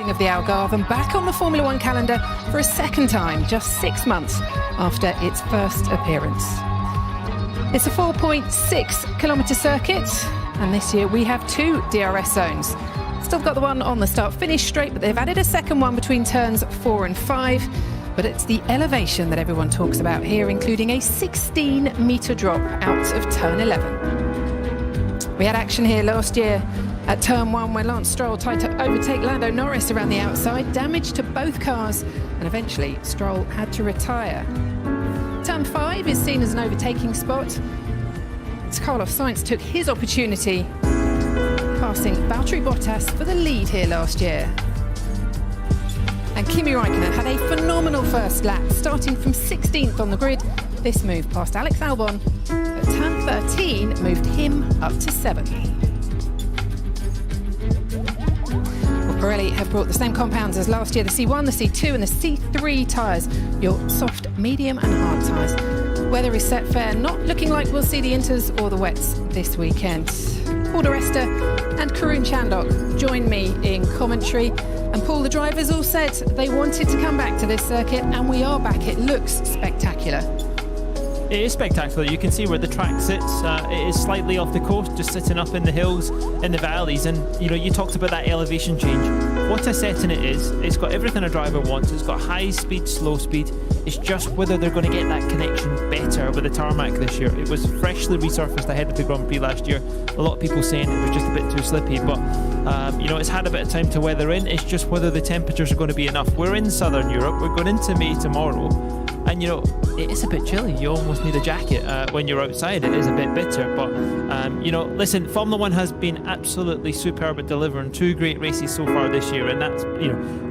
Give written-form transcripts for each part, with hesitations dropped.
of the Algarve and back on the Formula One calendar for a second time, just 6 months after its first appearance. It's a 4.6-kilometre circuit, and this year we have 2 DRS zones. Still got the one on the start-finish straight, but they've added a second one between turns 4 and 5. But it's the elevation that everyone talks about here, including a 16-metre drop out of turn 11. We had action here last year at turn 1 where Lance Stroll tried to overtake Lando Norris around the outside, damage to both cars, and eventually Stroll had to retire. Turn 5 is seen as an overtaking spot. Carlos Sainz took his opportunity, passing Valtteri Bottas for the lead here last year. And Kimi Raikkonen had a phenomenal first lap, starting from 16th on the grid. This move past Alex Albon at turn 13 moved him up to 7th. Well, Pirelli have brought the same compounds as last year, the C1, the C2 and the C3 tyres, your soft, medium and hard tyres. Weather is set fair, not looking like we'll see the inters or the wets this weekend. Paul di Resta and Karun Chandhok join me in commentary. And Paul, the drivers all said they wanted to come back to this circuit, and we are back. It looks spectacular. It is spectacular. You can see where the track sits. It is slightly off the coast, just sitting up in the hills, in the valleys. And, you talked about that elevation change. What a setting it is. It's got everything a driver wants. It's got high speed, slow speed. It's just whether they're going to get that connection better with the tarmac this year. It was freshly resurfaced ahead of the Grand Prix last year. A lot of people saying it was just a bit too slippy, but it's had a bit of time to weather in. It's just whether the temperatures are going to be enough. We're in Southern Europe. We're going into May tomorrow. And, it is a bit chilly. You almost need a jacket when you're outside. It is a bit bitter. But, listen, Formula One has been absolutely superb at delivering 2 great races so far this year. And that's,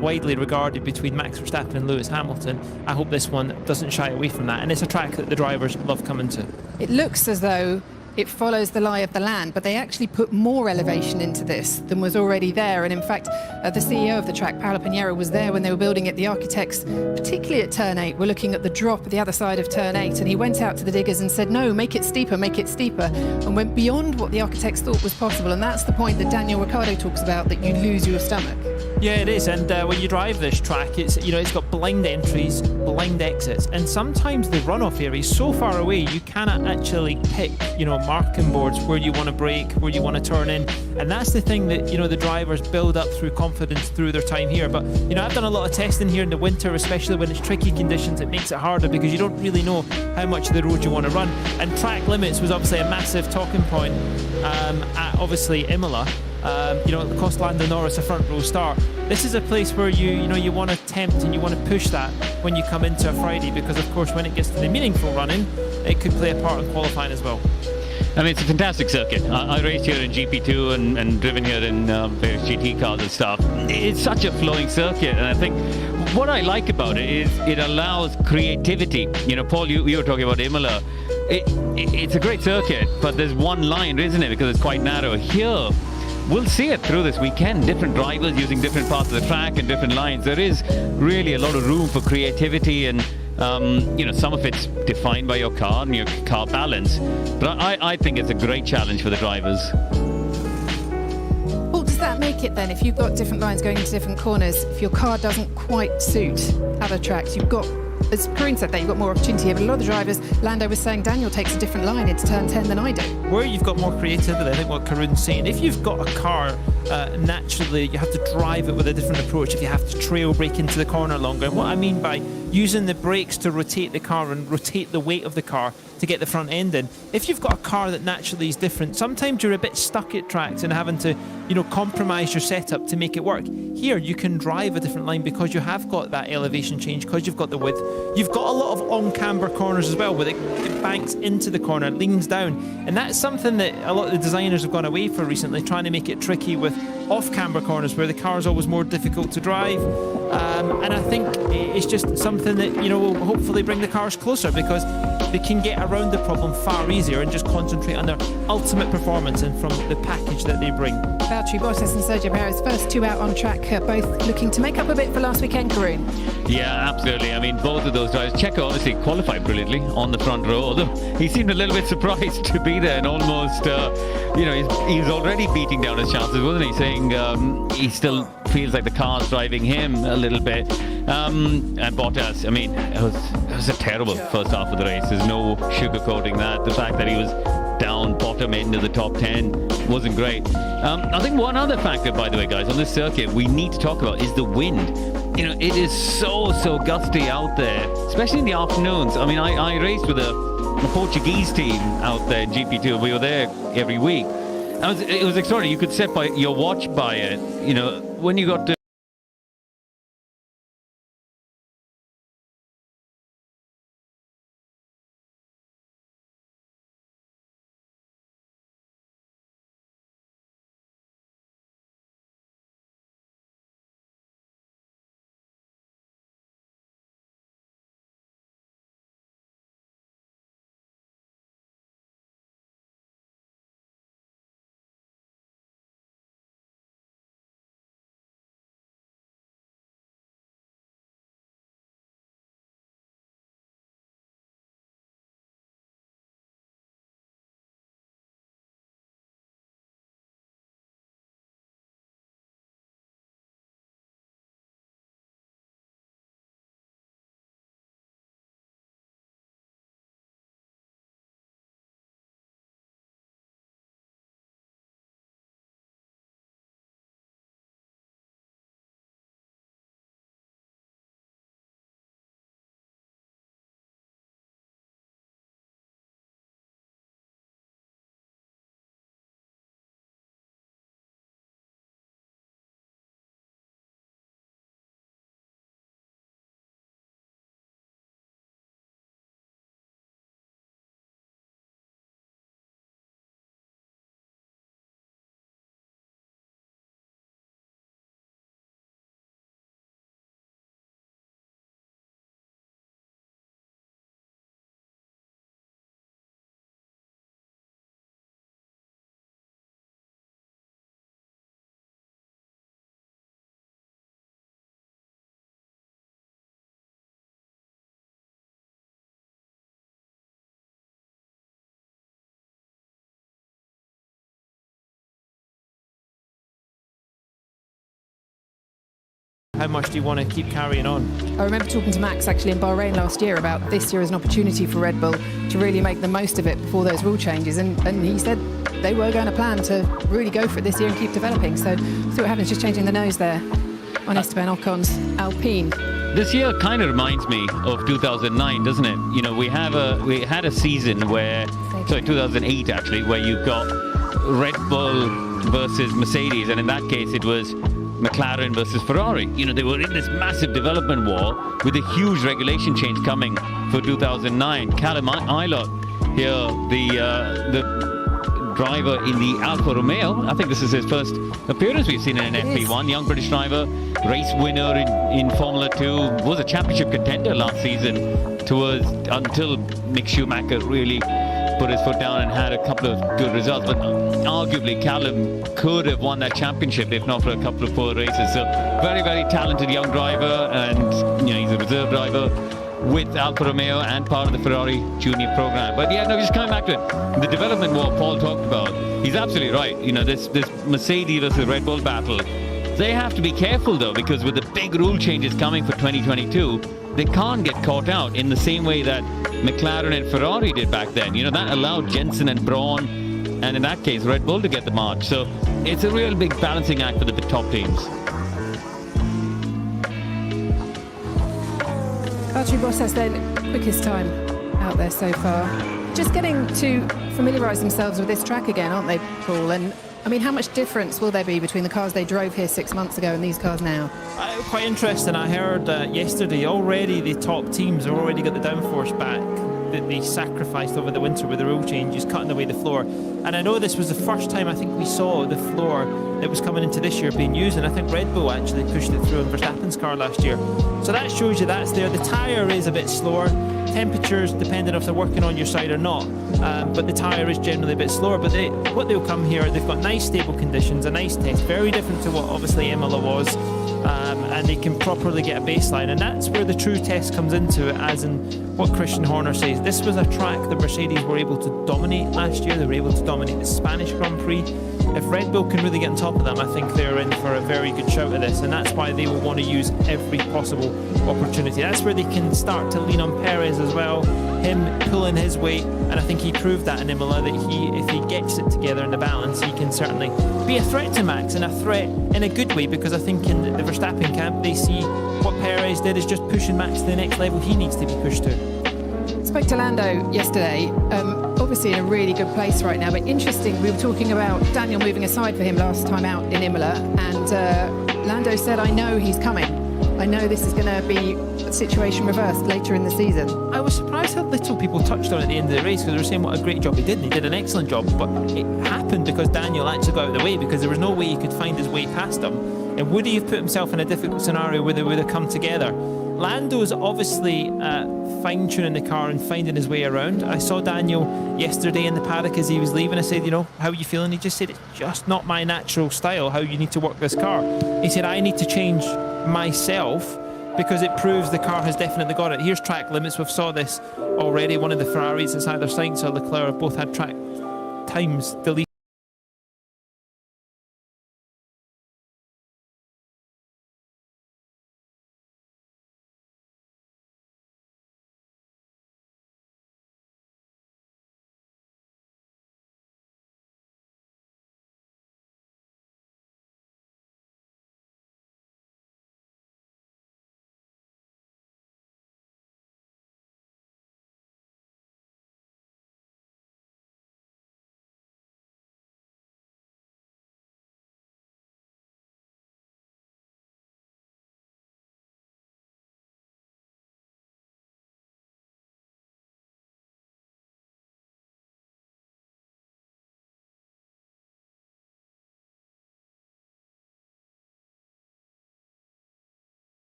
widely regarded between Max Verstappen and Lewis Hamilton. I hope this one doesn't shy away from that. And it's a track that the drivers love coming to. It looks as though it follows the lie of the land, but they actually put more elevation into this than was already there. And in fact, the CEO of the track, Paolo Pinheiro, was there when they were building it. The architects, particularly at turn 8, were looking at the drop at the other side of turn 8, and he went out to the diggers and said, no, make it steeper, and went beyond what the architects thought was possible. And that's the point that Daniel Ricciardo talks about, that you lose your stomach. Yeah, it is. And when you drive this track, it's got blind entries, blind exits, and sometimes the runoff area is so far away you cannot actually pick, marking boards where you want to brake, where you want to turn in. And that's the thing that, the drivers build up through confidence through their time here. But, I've done a lot of testing here in the winter, especially when it's tricky conditions. It makes it harder because you don't really know how much of the road you want to run. And track limits was obviously a massive talking point at obviously Imola. It cost Lando Norris a front row start. This is a place where you want to tempt and you want to push that when you come into a Friday, because of course when it gets to the meaningful running, it could play a part in qualifying as well. I mean, it's a fantastic circuit. I raced here in GP2 and driven here in various GT cars and stuff. It's such a flowing circuit, and I think what I like about it is it allows creativity. Paul, you were talking about Imola. It's a great circuit, but there's one line, isn't it? Because it's quite narrow. Here, we'll see it through this weekend. Different drivers using different parts of the track and different lines. There is really a lot of room for creativity, and some of it's defined by your car and your car balance. But I think it's a great challenge for the drivers. Well, does that make it then, if you've got different lines going into different corners, if your car doesn't quite suit other tracks, you've got, as Karun said there, you've got more opportunity here, but a lot of the drivers, Lando was saying, Daniel takes a different line into turn 10 than I do. Where you've got more creativity, I think what Karun's saying, if you've got a car, naturally you have to drive it with a different approach. If you have to trail brake into the corner longer, and what I mean by using the brakes to rotate the car and rotate the weight of the car to get the front end in. If you've got a car that naturally is different, sometimes you're a bit stuck at tracks and having to, compromise your setup to make it work. Here, you can drive a different line because you have got that elevation change, because you've got the width. You've got a lot of on-camber corners as well, where it banks into the corner, leans down. And that's something that a lot of the designers have gone away for recently, trying to make it tricky with off-camber corners where the car is always more difficult to drive. And I think it's just something that, will hopefully bring the cars closer, because they can get around the problem far easier and just concentrate on their ultimate performance and from the package that they bring. Valtteri Bottas and Sergio Perez, first 2 out on track, both looking to make up a bit for last weekend, Karun. Yeah, absolutely. I mean, both of those drivers. Checo obviously qualified brilliantly on the front row, although he seemed a little bit surprised to be there and almost, he's already beating down his chances, wasn't he? Saying he still feels like the car's driving him a little bit. And Bottas, I mean, it was a terrible first half of the race. There's no sugarcoating that. The fact that he was down bottom end of the top 10 wasn't great. I think one other factor, by the way, guys, on this circuit we need to talk about is the wind. You know, it is so gusty out there, especially in the afternoons. I mean, I raced with a Portuguese team out there, GP2. We were there every week. It was extraordinary. You could set by your watch by it. You know, when you got to How much do you want to keep carrying on? I remember talking to Max actually in Bahrain last year about this year as an opportunity for Red Bull to really make the most of it before those rule changes, and he said they were going to plan to really go for it this year and keep developing. So see what happens, just changing the nose there on Esteban Ocon's Alpine. This year kind of reminds me of 2009, doesn't it? You know, we had a season where, 2008 actually, where you got Red Bull versus Mercedes, and in that case it was McLaren versus Ferrari. You know, they were in this massive development war with a huge regulation change coming for 2009. Callum Ilott here, the driver in the Alfa Romeo. I think this is his first appearance we've seen in an FP1. Young British driver, race winner in Formula 2, was a championship contender last season until Mick Schumacher really put his foot down and had a couple of good results. But arguably Callum could have won that championship if not for a couple of poor races. So very talented young driver, and you know, he's a reserve driver with Alfa Romeo and part of the Ferrari junior program. But yeah, no, just coming back to it, the development war Paul talked about, he's absolutely right. You know, this Mercedes versus Red Bull battle, they have to be careful though, because with the big rule changes coming for 2022, they can't get caught out in the same way that McLaren and Ferrari did back then. You know, that allowed Jensen and Braun, and in that case Red Bull, to get the march. So it's a real big balancing act for the top teams. Valtteri Bottas then, quickest time out there so far. Just getting to familiarise themselves with this track again, aren't they, Paul? And I mean, how much difference will there be between the cars they drove here 6 months ago and these cars now? Quite interesting. I heard yesterday already the top teams have already got the downforce back that they sacrificed over the winter with the rule changes, cutting away the floor. And I know this was the first time I think we saw the floor that was coming into this year being used, and I think Red Bull actually pushed it through in Verstappen's car last year. So that shows you that's there. The tyre is a bit slower. Temperatures, depending if they're working on your side or not, but the tyre is generally a bit slower. But what they'll come here, they've got nice stable conditions, a nice test, very different to what obviously Imola was, and they can properly get a baseline, and that's where the true test comes into it, as in what Christian Horner says. This was a track that Mercedes were able to dominate last year. They were able to dominate the Spanish Grand Prix. if Red Bull can really get on top of them, I think they're in for a very good shout at this, and that's why they will want to use every possible opportunity. That's where they can start to lean on Perez as well, him pulling his weight, and I think he proved that in Imola, that if he gets it together in the balance, he can certainly be a threat to Max, and a threat in a good way, because I think in the Verstappen camp they see what Perez did is just pushing Max to the next level he needs to be pushed to. Spoke to Lando yesterday, obviously in a really good place right now, but interesting, we were talking about Daniel moving aside for him last time out in Imola, and Lando said, I know he's coming. I know this is going to be a situation reversed later in the season. I was surprised how little people touched on it at the end of the race, because they were saying what a great job he did, and he did an excellent job, but it happened because Daniel actually got out of the way, because there was no way he could find his way past him. And would he have put himself in a difficult scenario where they would have come together? Lando's obviously fine-tuning the car and finding his way around. I saw Daniel yesterday in the paddock as he was leaving. I said, you know, how are you feeling? He just said, it's just not my natural style, how you need to work this car. He said, I need to change myself because it proves the car has definitely got it. Here's track limits. We've saw this already. One of the Ferraris that's either Sainz or Leclerc have both had track times deleted.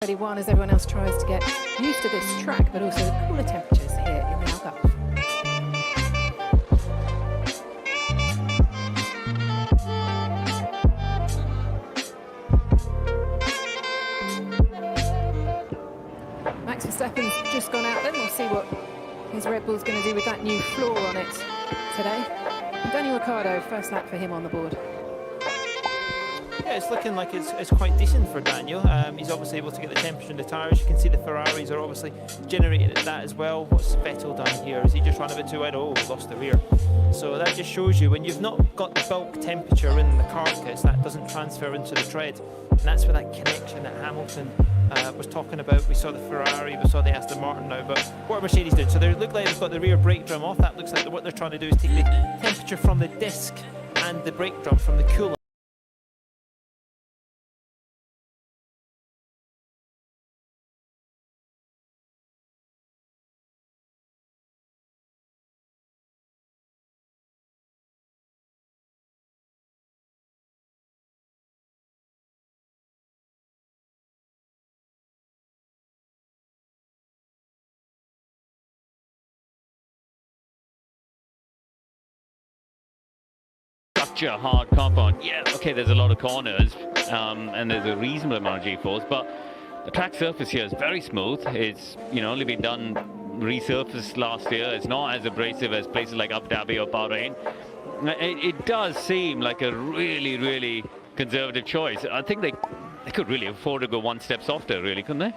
31 as everyone else tries to get used to this track, but also the cooler temperatures here in the Algarve. Max Verstappen's just gone out then. We'll see what his Red Bull's going to do with that new floor on it today. And Daniel Ricciardo, first lap for him on the board. Yeah, it's looking like it's quite decent for Daniel. He's obviously able to get the temperature in the tyres. You can see the Ferraris are obviously generating at that as well. What's Vettel done here? Is he just run a bit too wide? Oh, lost the rear. So that just shows you when you've not got the bulk temperature in the carcass, that doesn't transfer into the tread. And that's where that connection that Hamilton was talking about. We saw the Ferrari, we saw the Aston Martin now, but what are Mercedes doing? So they look like they've got the rear brake drum off. That looks like what they're trying to do is take the temperature from the disc and the brake drum from the coolant. Such a hard compound. Yeah, okay, there's a lot of corners and there's a reasonable amount of G-force, but the track surface here is very smooth. It's, you know, only been done resurfaced last year. It's not as abrasive as places like Abu Dhabi or Bahrain. It does seem like a really, really conservative choice. I think they could really afford to go one step softer, really, couldn't they?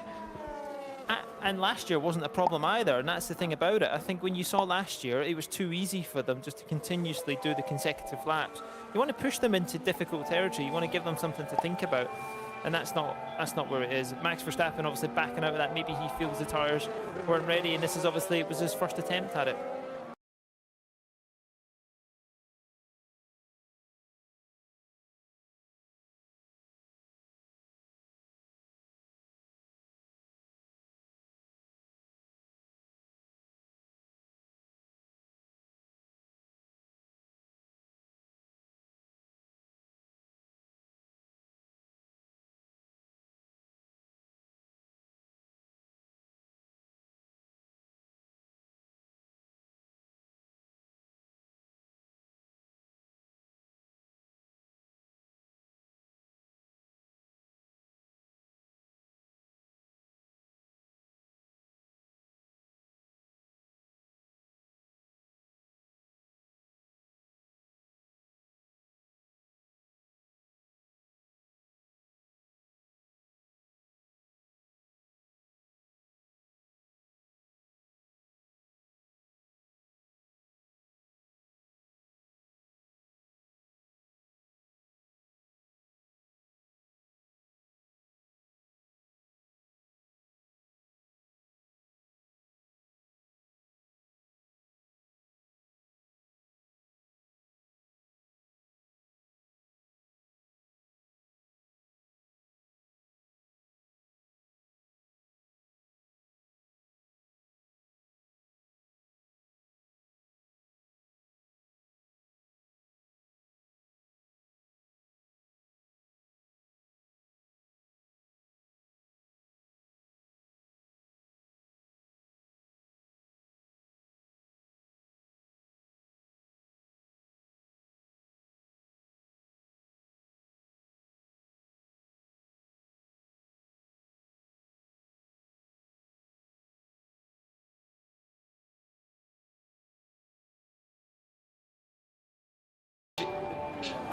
And last year wasn't a problem either, and that's the thing about it. I think when you saw last year, it was too easy for them just to continuously do the consecutive laps. You want to push them into difficult territory. You want to give them something to think about, and that's not where it is. Max Verstappen obviously backing out of that. Maybe he feels the tyres weren't ready, and this is obviously, it was his first attempt at it.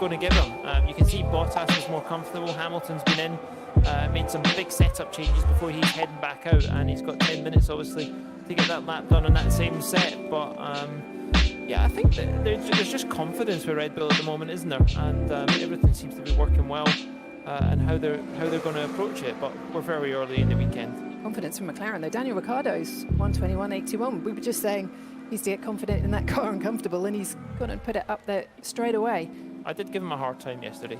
Going to give him. You can see Bottas is more comfortable. Hamilton's been in, made some big setup changes before he's heading back out, and he's got 10 minutes obviously to get that lap done on that same set. But yeah, I think that there's just confidence with Red Bull at the moment, isn't there? And everything seems to be working well, and how they're going to approach it. But we're very early in the weekend. Confidence from McLaren though. Daniel Ricciardo's 121.821. We were just saying he's to get confident in that car and comfortable, and he's going to put it up there straight away. I did give him a hard time yesterday.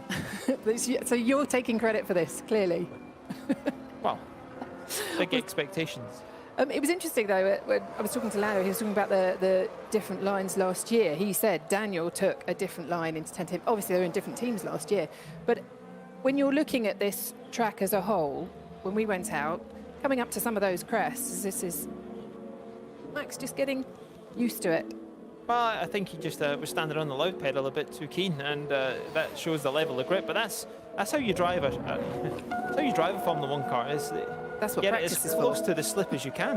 So you're taking credit for this, clearly. Well, big expectations. It was interesting though, when I was talking to Lando, he was talking about the different lines last year. He said Daniel took a different line into 10 teams. Obviously they were in different teams last year, but when you're looking at this track as a whole, when we went out, coming up to some of those crests. This is Max just getting used to it. Well, I think he just was standing on the loud pedal a bit too keen, and that shows the level of grip. But that's how you drive that's how you drive a Formula One car. Is that's what get practice it as is close for. to the slip as you can.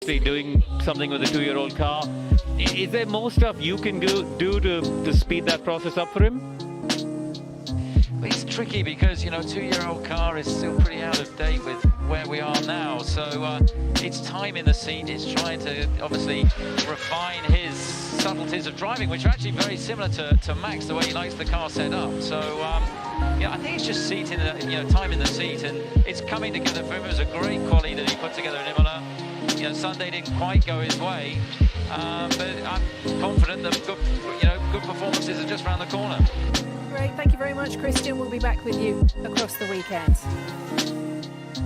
Doing something with a 2-year-old car. Is there more stuff you can do to speed that process up for him? Well, it's tricky because, you know, a 2-year-old car is still pretty out of date with where we are now. So it's time in the seat. It's trying to obviously refine his subtleties of driving, which are actually very similar to Max, the way he likes the car set up. So yeah, I think it's just seat in the, you know, time in the seat, and it's coming together for him. It was a great quality that he put together in Imola. You know, Sunday didn't quite go his way, but I'm confident that good performances are just around the corner. Great, thank you very much, Christian. We'll be back with you across the weekend.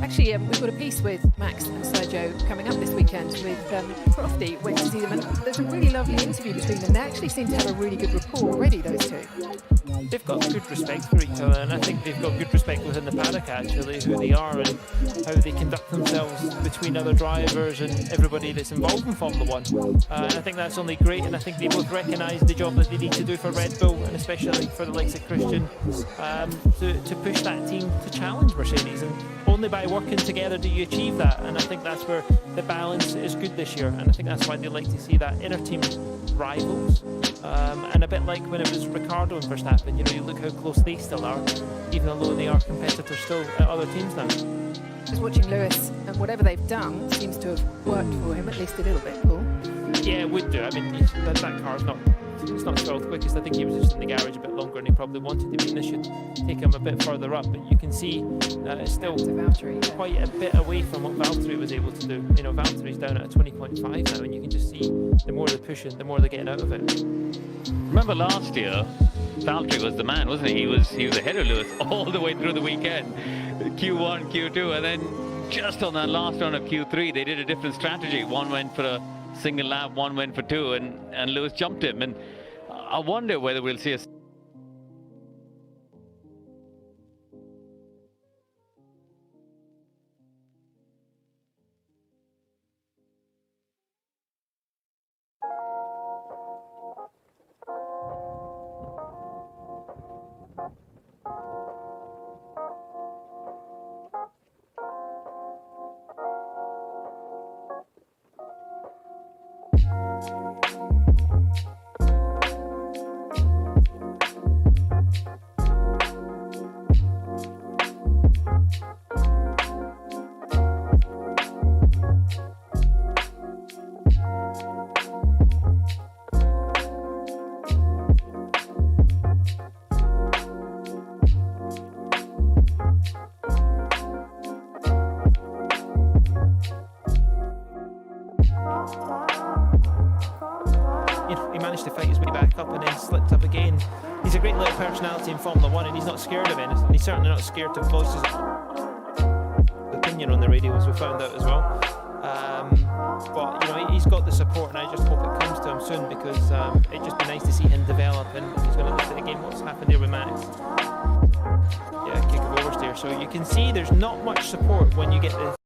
Actually, we've got a piece with Max and Sergio coming up this weekend with Crofty. Went to see them, and there's a really lovely interview between them. They actually seem to have a really good rapport already, those two. They've got good respect for each other, and I think they've got good respect within the paddock, actually, who they are and how they conduct themselves between other drivers and everybody that's involved in Formula One. And I think that's only great, and I think they both recognise the job that they need to do for Red Bull, and especially for the likes of Christian, to push that team to challenge Mercedes. And only by working together do you achieve that, and I think that's where the balance is good this year, and I think that's why they like to see that inner team rivals, and a bit like when it was Ricciardo and Verstappen. You know, you look how close they still are, even though they are competitors still at other teams now. Just watching Lewis, and whatever they've done seems to have worked for him, at least a little bit, Paul. Yeah, it would do. I mean, that car's not 12th quickest. I think he was just in the garage a bit longer and he probably wanted to be, and this should take him a bit further up, but you can see it's still quite a bit away from what Valtteri was able to do. You know, Valtteri's down at a 20.5 now, and you can just see the more they're pushing, the more they're getting out of it. Remember last year, Valtteri was the man, wasn't he? He was ahead of Lewis all the way through the weekend. Q1, Q2, and then just on that last round of Q3, they did a different strategy. One went for a single lap, one went for two, and Lewis jumped him. And I wonder whether we'll see a he managed to fight his way back up and then slipped up again. He's a great little personality in Formula One, and he's not scared of anything. He's certainly not scared to voice his opinion on the radio, as we found out as well. But you know, he's got the support, and I just hope it comes to him soon, because it'd just be nice to see him develop. And if he's going to look at the game, what's happened there with Max? Yeah, kick of oversteer. So you can see there's not much support when you get the